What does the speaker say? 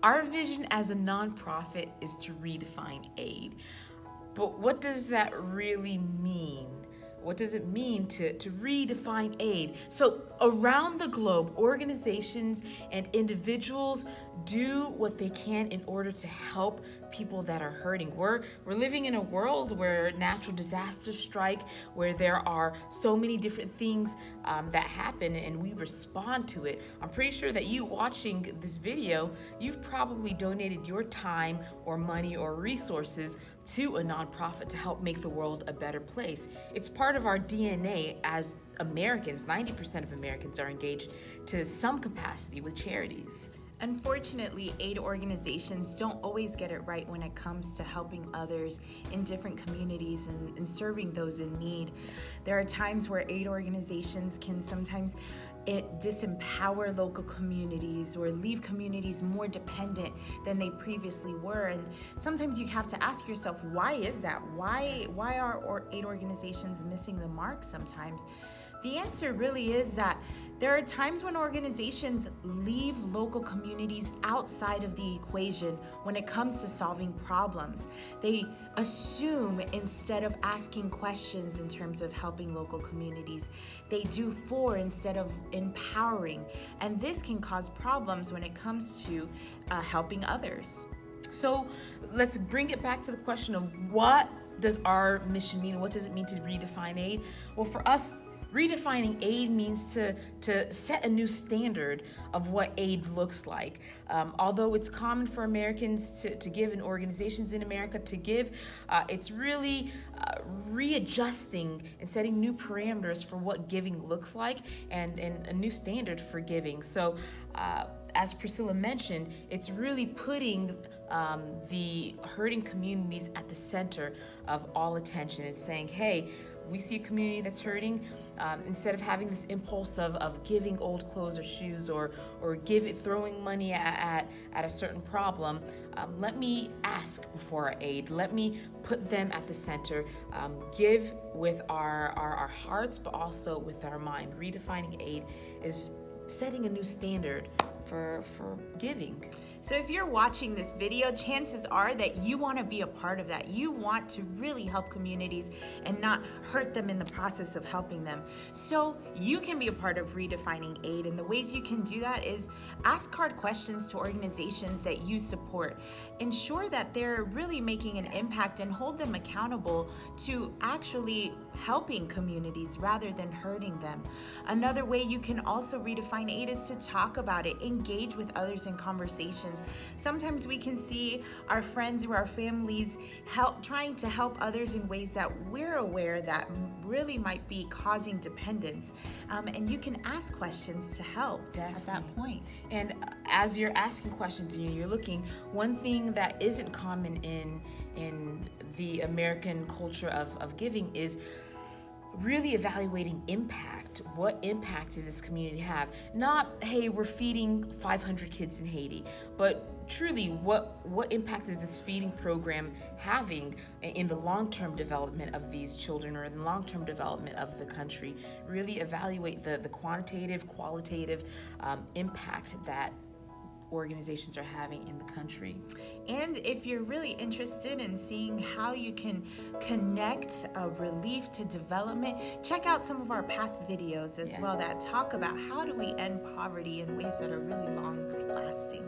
Our vision as a nonprofit is to redefine aid. But what does that really mean? What does it mean to redefine aid? So around the globe, organizations and individuals do what they can in order to help people that are hurting. We're living in a world where natural disasters strike, where there are so many different things that happen and we respond to it. I'm pretty sure that you watching this video, you've probably donated your time or money or resources to a nonprofit to help make the world a better place. It's part of our DNA as Americans. 90% of Americans are engaged to some capacity with charities. Unfortunately, aid organizations don't always get it right when it comes to helping others in different communities and serving those in need. There are times where aid organizations can sometimes disempower local communities or leave communities more dependent than they previously were. And sometimes you have to ask yourself, why is that? Why are aid organizations missing the mark sometimes? The answer really is that there are times when organizations leave local communities outside of the equation when it comes to solving problems. They assume instead of asking questions in terms of helping local communities. They do for instead of empowering. And this can cause problems when it comes to helping others. So let's bring it back to the question of what does our mission mean? What does it mean to redefine aid? Well, for us, redefining aid means to set a new standard of what aid looks like. Although it's common for Americans to give and organizations in America to give, it's really readjusting and setting new parameters for what giving looks like and a new standard for giving. So as Priscilla mentioned, it's really putting the hurting communities at the center of all attention. It's saying, hey, we see a community that's hurting, instead of having this impulse of giving old clothes or shoes or throwing money at a certain problem, let me ask before I aid. Let me put them at the center. Give with our hearts, but also with our mind. Redefining aid is setting a new standard for giving. So if you're watching this video, chances are that you want to be a part of that. You want to really help communities and not hurt them in the process of helping them. So you can be a part of Redefining Aid, and the ways you can do that is ask hard questions to organizations that you support. Ensure that they're really making an impact and hold them accountable to actually helping communities rather than hurting them. Another way you can also redefine aid is to talk about it, engage with others in conversations. Sometimes we can see our friends or our families trying to help others in ways that we're aware that really might be causing dependence. And you can ask questions to help at that point. And as you're asking questions and you're looking, one thing that isn't common in the American culture of giving is really evaluating impact. What impact does this community have? Not, hey, we're feeding 500 kids in Haiti, but truly, what impact is this feeding program having in the long-term development of these children or in the long-term development of the country? Really evaluate the quantitative, qualitative impact that organizations are having in the country. And if you're really interested in seeing how you can connect relief to development, check out some of our past videos as well that talk about how do we end poverty in ways that are really long lasting.